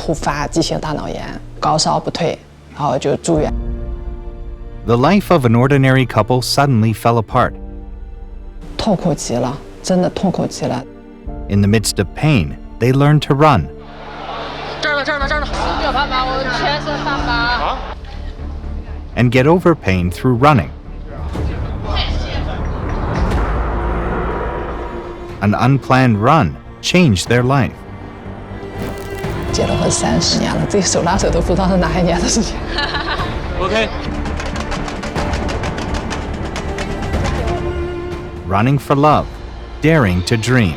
突发急性大脑炎，高烧不退，然后就住院。The life of an ordinary couple suddenly fell apart. 痛苦极了，真的痛苦极了。In the midst of pain, they learned to run. 这儿呢，这儿呢，这儿呢。没有办法，我全身上疤。啊。And get over pain through running. An unplanned run changed their life. 结了婚30年了，自己手拉手都不知道是哪一年的事情。OK。Running for love, daring to dream.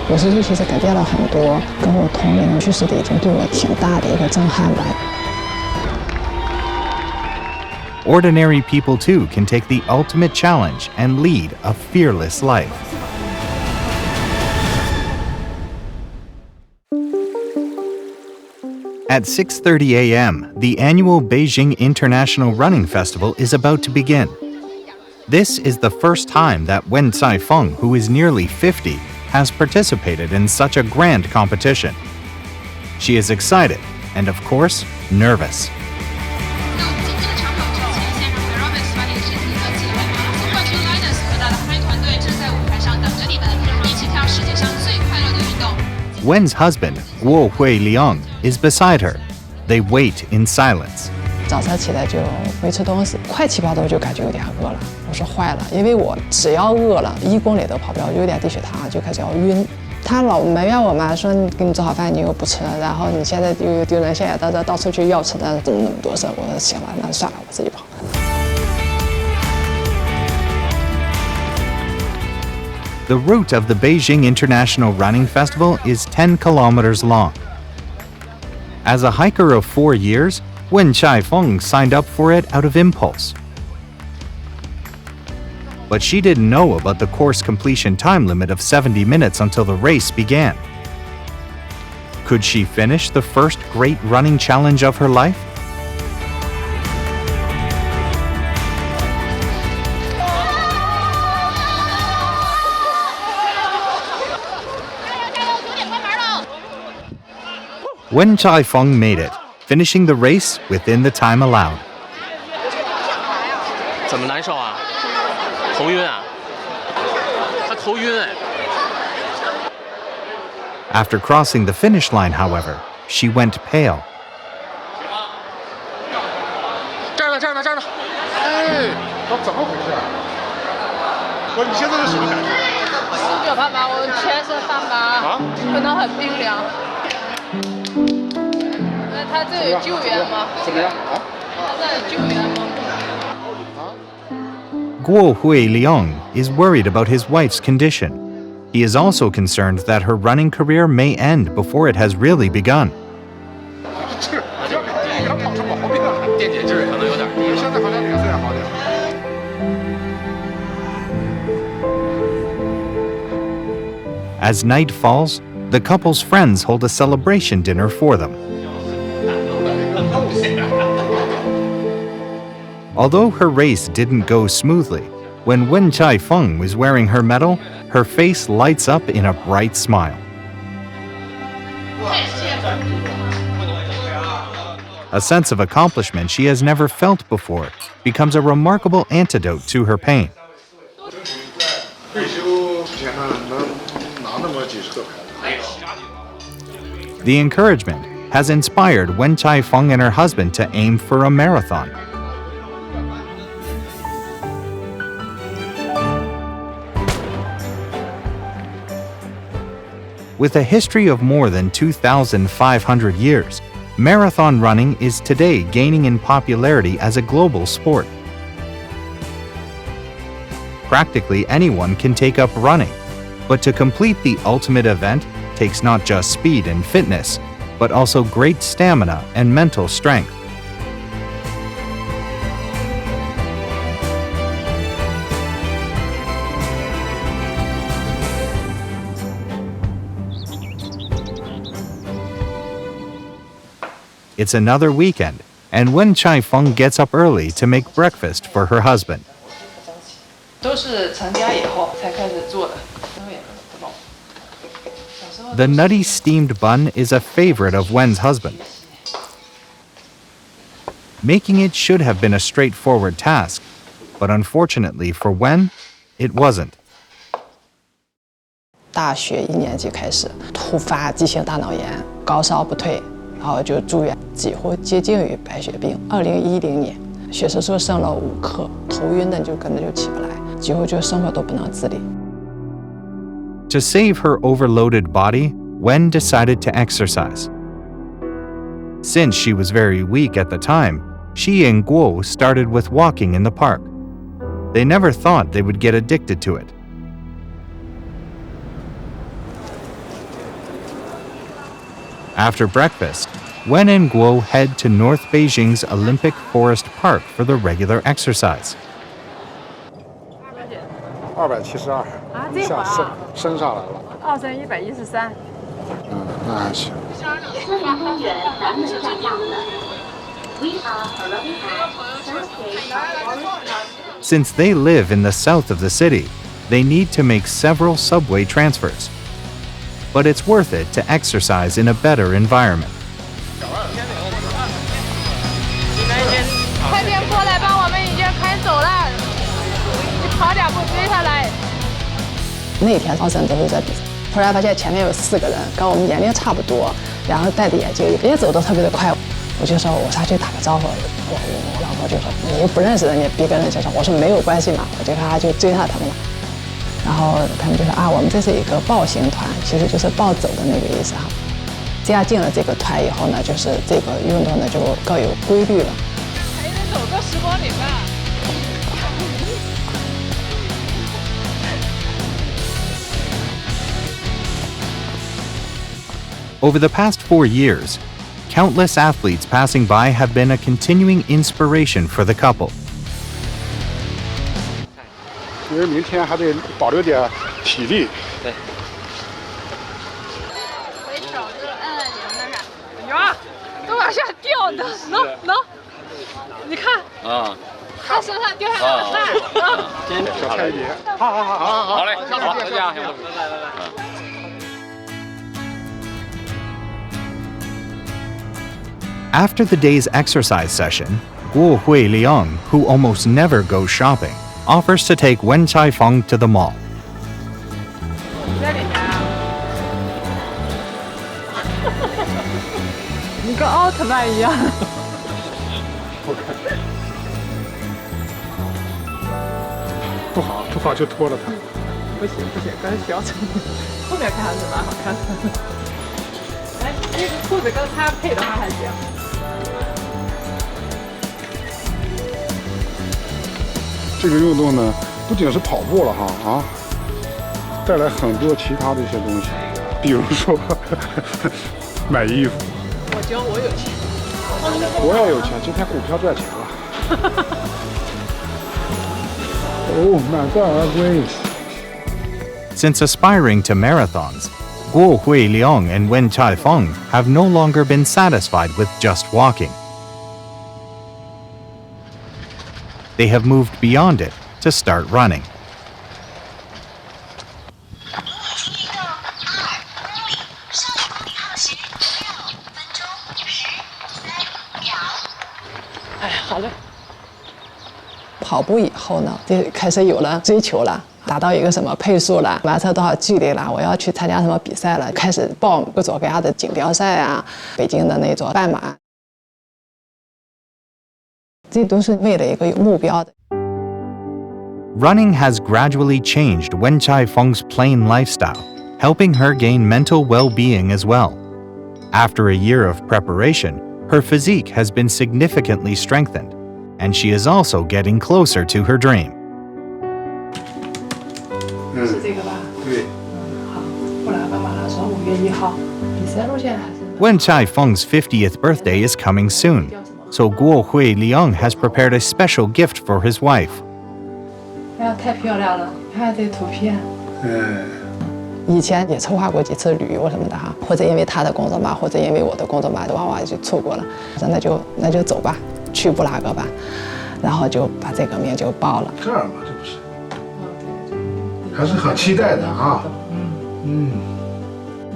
50岁其实改变了很多，跟我同龄去世的已经对我挺大的一个震撼吧。Ordinary people too can take the ultimate challenge and lead a fearless life. At 6:30 a.m., the annual Beijing International Running Festival is about to begin. This is the first time that Wen Caifeng, who is nearly 50, has participated in such a grand competition. She is excited and, of course, nervous. Wen's husband, Guo Huiliang, is beside her. They wait in silence. 早上起来就没吃东西，快7、8度就感觉有点饿了。我说坏了，因为我只要饿了，1公里都跑不了，有点低血糖，就开始要晕。他老埋怨我嘛，说你给你做好饭你又不吃，然后你现在又丢人现眼，到处去要吃的，怎么那么多事？我说行了，那算了，我自己跑。The route of the Beijing International Running Festival is 10 kilometers long. As a hiker of 4 years, Wen Caifeng signed up for it out of impulse. But she didn't know about the course completion time limit of 70 minutes until the race began. Could she finish the first great running challenge of her life? Wen Caifeng made it, finishing the race within the time allowed. 怎么难受啊？头晕啊？他头晕哎。After crossing the finish line, however, she went pale. 这儿呢，这儿呢，这儿呢。哎，怎么回事？你现在是什么感觉？没有办法，我全身上疤，啊，可能很冰凉。他这有救援吗？怎么样啊？他这有救援吗？ Guo Huiliang is worried about his wife's condition. He is also concerned that her running career may end before it has really begun. As night falls, the couple's friends hold a celebration dinner for them. Although her race didn't go smoothly, when Wen Caifeng was wearing her medal, her face lights up in a bright smile. A sense of accomplishment she has never felt before becomes a remarkable antidote to her pain. The encouragement has inspired Wen Caifeng and her husband to aim for a marathon. With a history of more than 2,500 years, marathon running is today gaining in popularity as a global sport. Practically anyone can take up running, but to complete the ultimate event takes not just speed and fitness, but also great stamina and mental strength. It's another weekend, and Wen Caifeng gets up early to make breakfast for her husband. 都是成家以后才开始做的。The nutty steamed bun is a favorite of Wen's husband. Making it should have been a straightforward task, but unfortunately for Wen, it wasn't. 大学1年级开始突发急性大脑炎，高烧不退，然后就住院，几乎接近于白血病。2010年，血色素升了5克，头晕的就根本就起不来，几乎就生活都不能自理。To save her overloaded body, Wen decided to exercise. Since she was very weak at the time, she and Guo started with walking in the park. They never thought they would get addicted to it. After breakfast, Wen and Guo head to North Beijing's Olympic Forest Park for the regular exercise. 272啊，一下升上来了。2升113。那还行。Since they live in the south of the city, they need to make several subway transfers. But it's worth it to exercise in a better environment. 快点过来吧，我们已经开走了。你跑2步追上来。那天奥森都是在比赛，突然发现前面有4个人，跟我们年龄差不多，然后戴着眼镜，也走得特别的快。我就说我上去打个招呼，我老婆就说你又不认识人家，别跟人介绍。我说没有关系嘛，我就咔就追上他们了。然后他们就说啊，我们这是一个抱行团，其实就是抱走的那个意思哈。加进了这个团以后呢，就是这个运动呢就更有规律了。还得走个10公里吧。Over the past 4 years, countless athletes passing by have been a continuing inspiration for the couple. 因为明天还得保留点体力。对。回手就摁按钮那啥，呀，都往下掉的，能，你看啊，他身上掉下来了汗啊。小菜一碟。好嘞，好，再见啊，兄弟。After the day's exercise session, Guo Huiliang, who almost never goes shopping, offers to take Wen Chaifeng to the mall. 在里面啊。你跟奥特曼一样。不好就拖了他。不行，跟小丑后面看还是蛮好看的。哎，这个裤子跟他配的话还行。这个运动呢，不仅是跑步了哈带来很多其他的一些东西，比如说买衣服。我有钱。我也有钱，今天股票赚钱了。Oh my God, Grace. Since aspiring to marathons, Guo Huiliang and Wen Chaifeng have no longer been satisfied with just walking. They have moved beyond it to start running. 好嘞。跑步以后呢，就开始有了追求了，达到一个什么配速了，完成多少距离了，我要去参加什么比赛了，开始报各种各样的锦标赛啊，北京的那种半马，这都是为了一个有目标的。Running has gradually changed Wen Chaifeng's plain lifestyle, helping her gain mental well-being as well. After a year of preparation, her physique has been significantly strengthened, and she is also getting closer to her dream. 是这个吧？对。好，布拉格马拉松5月1号，比赛路线还是Wen Chaifeng's 50th birthday is coming soon, so Guo Huiliang has prepared a special gift for his wife. 哎呀，太漂亮了！看这图片。以前也策划过几次旅游什么的哈，或者因为他的工作忙，或者因为我的工作忙，往往就错过了。那就走吧，去布拉格吧，然后就把这个名就报了。这儿嘛，这不是，还是很期待的啊。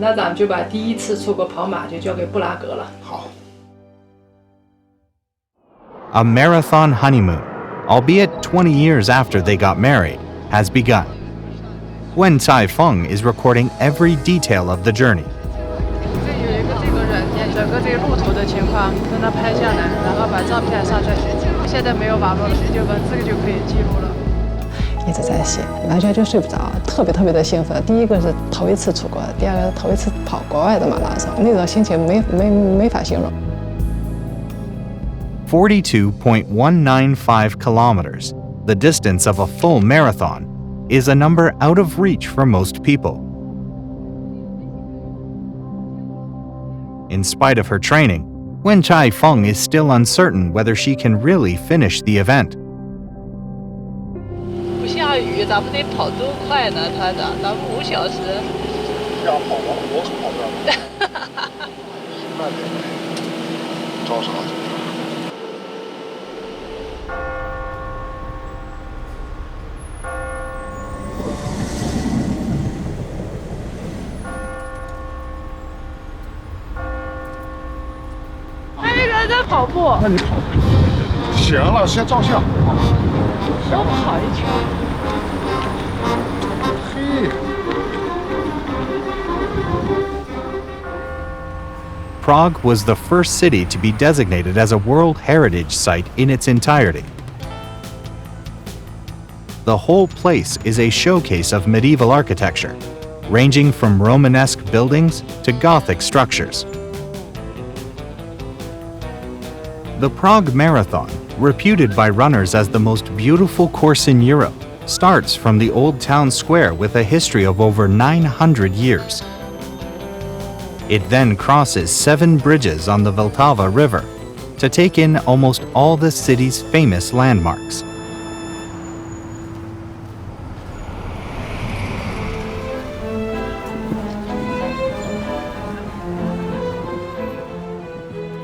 那咱们就把第一次出国跑马就交给布拉格了。好。A marathon honeymoon, albeit 20 years after they got married, has begun. Wen Caifeng is recording every detail of the journey. 这有一个这个软件，整个这个路途的情况在那拍下来，然后把照片上传。现在没有网络了，就文字就可以记录了。一直在写，完全就睡不着，特别的兴奋。第一个是头一次出国，第二个是头一次跑国外的马拉松，那种心情没法形容。42.195 kilometers, the distance of a full marathon, is a number out of reach for most people. In spite of her training, Wen Caifeng is still uncertain whether she can really finish the event. 不下雨，咱们得跑多快呢，团长？咱们5小时。要跑吗？我可跑不了。慢点，着啥？还有人在跑步。那你跑。行了，先照相。我跑一圈。嘿。Prague was the first city to be designated as a World Heritage Site in its entirety. The whole place is a showcase of medieval architecture, ranging from Romanesque buildings to Gothic structures. The Prague Marathon, reputed by runners as the most beautiful course in Europe, starts from the Old Town Square with a history of over 900 years. It then crosses 7 bridges on the Vltava River to take in almost all the city's famous landmarks.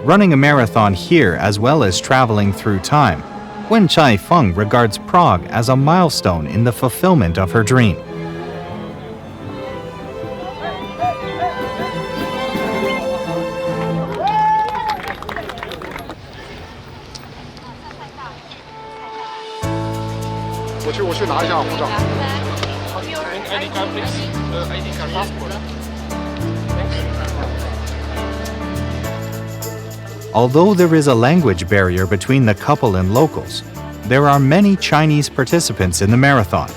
Running a marathon here as well as traveling through time, Wen Caifeng regards Prague as a milestone in the fulfillment of her dream.我去拿一下护照。ID card, please. ID card, passport. Although there is a language barrier between the couple and locals, there are many Chinese participants in the marathon.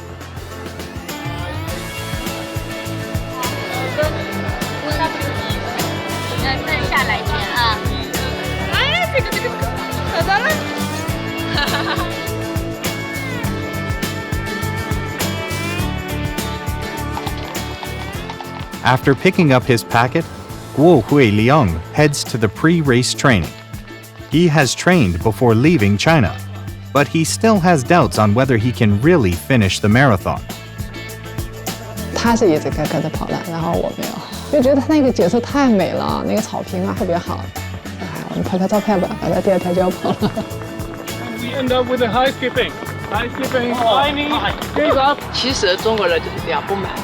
After picking up his packet, Guo Huiliang heads to the pre-race training. He has trained before leaving China, but he still has doubts on whether he can really finish the marathon. 他是一直跟着跑的，然后我没有，就觉得他那个景色太美了，那个草坪啊特别好。哎，我们拍拍照片吧，反正第2天就要跑了。We end up with a high skipping. High skipping, tiny, gaze up. 其实中国人就是这样不满足。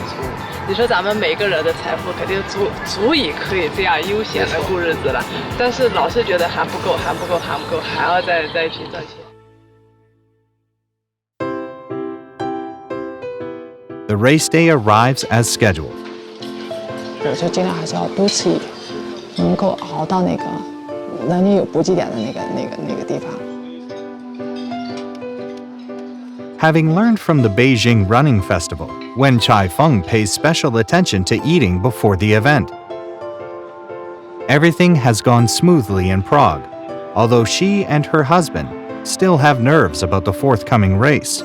你说咱们每个人的财富肯定足以可以这样悠闲的过日子了，但是老是觉得还不够，还要再去赚钱。The race day arrives as scheduled. 我就尽量还是要多吃一点，能够熬到那个人家有补给点的那个地方。Having learned from the Beijing Running Festival, Wen Caifeng pays special attention to eating before the event. Everything has gone smoothly in Prague, although she and her husband still have nerves about the forthcoming race.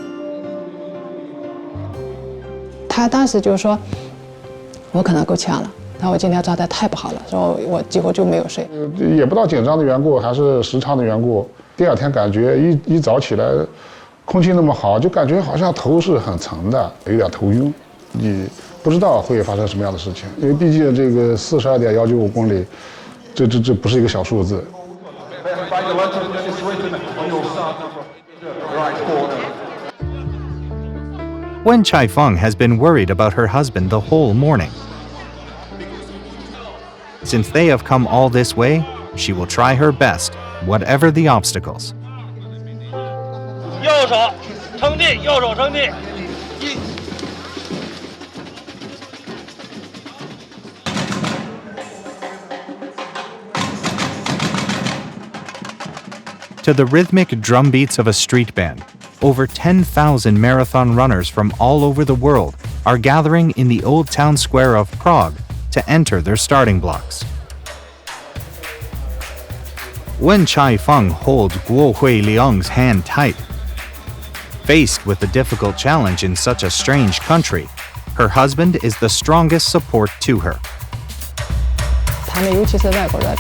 他当时就说，我可能够呛了，那我今天状态太不好了，说我几乎就没有睡。也不知道紧张的缘故还是时差的缘故，第2天感觉一早起来。空气那么好，就感觉好像头是很沉的，有点头晕。你不知道会发生什么样的事情，因为毕竟这个42.195公里，这不是一个小数字。Wen Caifeng has been worried about her husband the whole morning. Since they have come all this way, she will try her best, whatever the obstacles. 右手撑地，右手撑地。To the rhythmic drum beats of a street band, over 10,000 marathon runners from all over the world are gathering in the old town square of Prague to enter their starting blocks. Wen Chai-feng holds Guo Hui Liang's hand tight. Faced with the difficult challenge in such a strange country, her husband is the strongest support to her. 他们尤其是外国人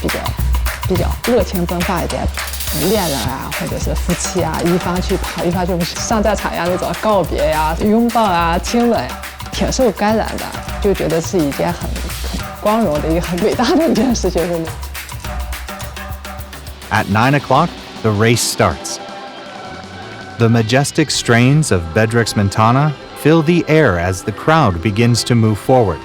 比较热情奔放一点，恋人啊或者是夫妻啊，一方去跑，一方就上战场呀那种告别呀、拥抱啊、亲吻，挺受感染的，就觉得是一件很光荣的一个很伟大的一件事情。 At 9 o'clock, the race starts. The majestic strains of Bedrix Montana fill the air as the crowd begins to move forward.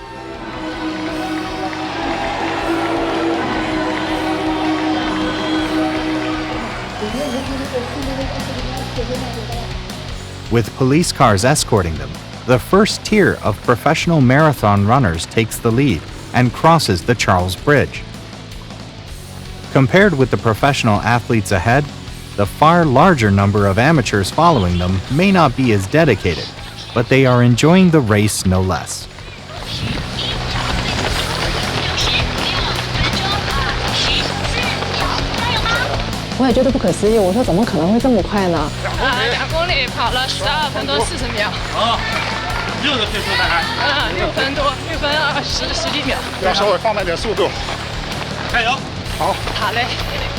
With police cars escorting them, the first tier of professional marathon runners takes the lead and crosses the Charles Bridge. Compared with the professional athletes ahead, the far larger number of amateurs following them may not be as dedicated, but they are enjoying the race no less. 我也觉得不可思议，我说怎么可能会这么快呢？2公里跑了12分多40秒。啊，6个配速大概。6分多，6分10几秒。要稍微放慢点速度，加油！好，好嘞，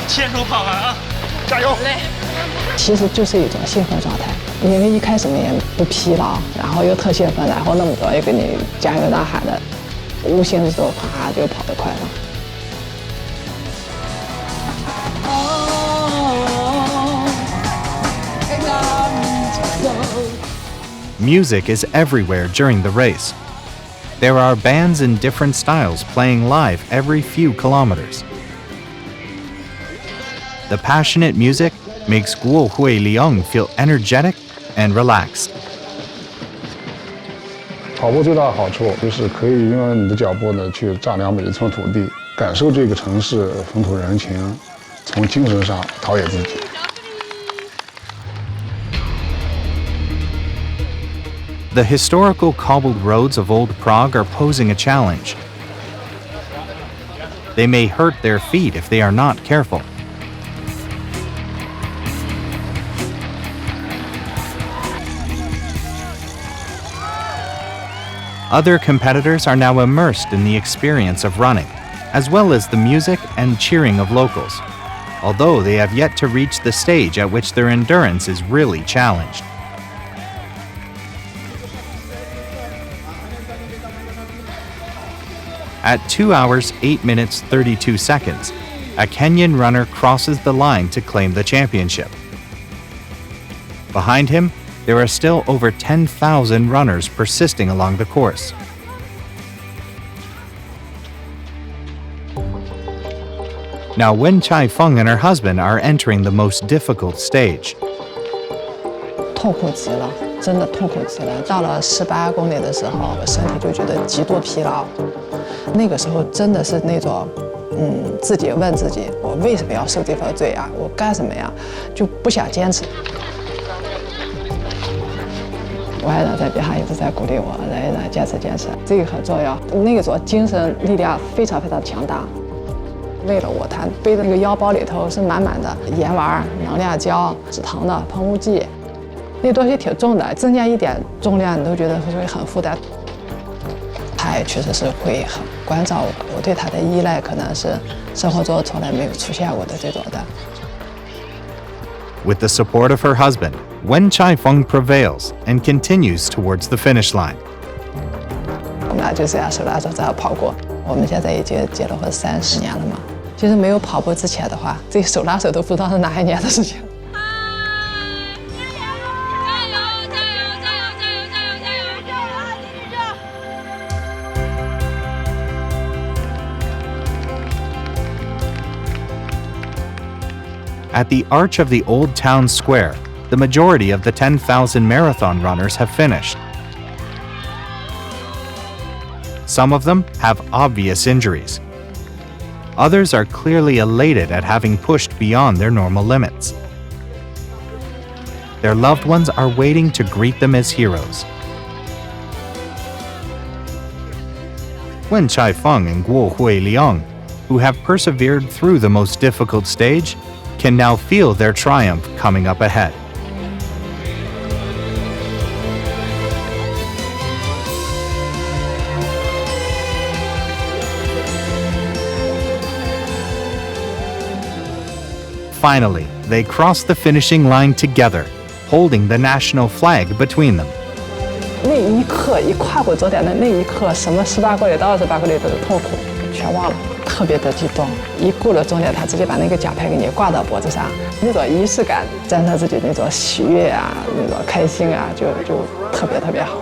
牵手跑完啊！加油！好嘞。其实就是一种兴奋状态，因为一开始你也不疲劳，然后又特兴奋，然后那么多人给你加油呐喊的，无形之中啪就跑得快了。 Music is everywhere during the race. There are bands in different styles playing live every few kilometers. The passionate music makes Guo Hui Liang feel energetic and relaxed. 跑步最大的好处就是可以用你的脚步呢去丈量每一寸土地，感受这个城市风土人情，从精神上陶冶自己。 The historical cobbled roads of old Prague are posing a challenge. They may hurt their feet if they are not careful. Other competitors are now immersed in the experience of running, as well as the music and cheering of locals, although they have yet to reach the stage at which their endurance is really challenged. At 2 hours, 8 minutes, 32 seconds, a Kenyan runner crosses the line to claim the championship. Behind him, there are still over 10,000 runners persisting along the course. Now Wen Chai-feng and her husband are entering the most difficult stage. 痛苦极了，真的痛苦极了。到了18公里的时候，我身体就觉得极度疲劳。那个时候真的是那种，自己问自己，我为什么要受这份罪啊？我干什么呀？就不想坚持。我爱人在边上一直在鼓励我，来坚持坚持，这个很重要。那种精神力量非常非常强大。为了我，他背的那个腰包里头是满满的盐丸、能量胶、止疼的喷雾剂。 那东西挺重的，增加一点重量，你都觉得会很负担。他也确实是会很关照我，我对他的依赖可能是生活中从来没有出现过的这种的。With the support of her husband, Wen Chai-feng prevails and continues towards the finish line. 我们俩就这样手拉手这样跑过。我们现在已经结了婚30年了嘛。其实没有跑步之前的话，这手拉手都不知道是哪一年的事情。at the arch of the Old Town Square, the majority of the 10,000 marathon runners have finished. Some of them have obvious injuries. Others are clearly elated at having pushed beyond their normal limits. Their loved ones are waiting to greet them as heroes. Wen Chaifeng and Guo Huiliang, who have persevered through the most difficult stage, can now feel their triumph coming up ahead. Finally, they cross the finishing line together, holding the national flag between them. 那一刻，一跨过终点的那一刻，什么18公里到28公里的痛苦全忘了，特别的激动。一过了终点，他直接把那个奖牌给你挂到脖子上，那种仪式感，加上自己那种喜悦啊，那种开心啊，就特别特别好。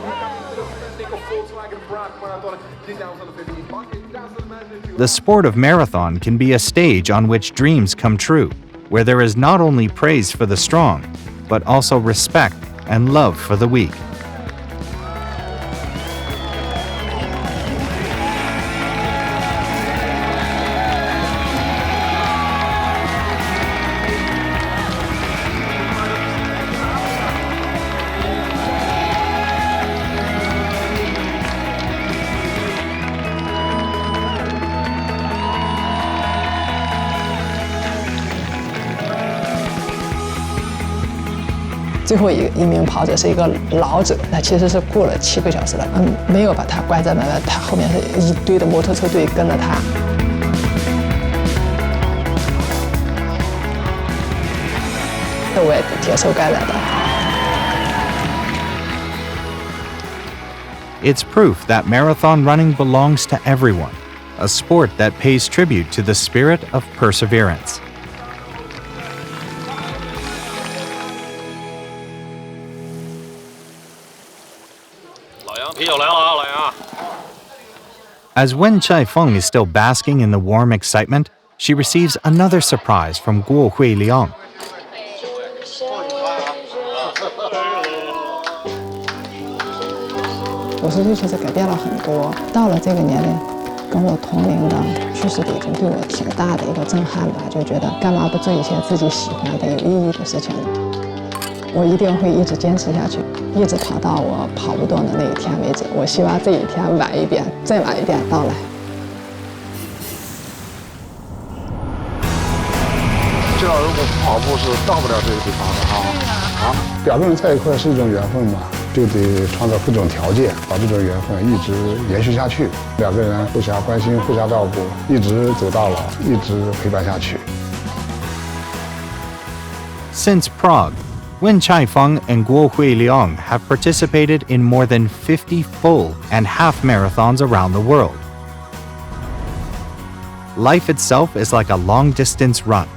The sport of marathon can be a stage on which dreams come true, where there is not only praise for the strong, but also respect and love for the weak.最后一名跑者是一个老者，他其实是过了7个小时了，没有把他关在门外，他后面是一堆的摩托车队跟着他。我也挺受感染的。It's proof that marathon running belongs to everyone, a sport that pays tribute to the spirit of perseverance. As Wen Chaifeng is still basking in the warm excitement, she receives another surprise from Guo Huiliang. 50岁其实改变了很多，到了这个年龄，跟我同龄的去世的已经对我挺大的一个震撼吧，就觉得干嘛不做一些自己喜欢的、有意义的事情呢？我一定会一直坚持下去，一直跑到我跑不动的那一天为止。我希望这一天晚一点，再晚一点到来。这如果不跑步是到不了这个地方的啊！两个人在一块是一种缘分嘛，就得创造各种条件，把这种缘分一直延续下去。两个人互相关心、互相照顾，一直走到老，一直陪伴下去。Since Prague, Wen Chaifeng and Guo Huiliang have participated in more than 50 full and half marathons around the world. Life itself is like a long-distance run.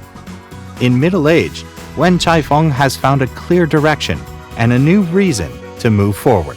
In middle age, Wen Chaifeng has found a clear direction and a new reason to move forward.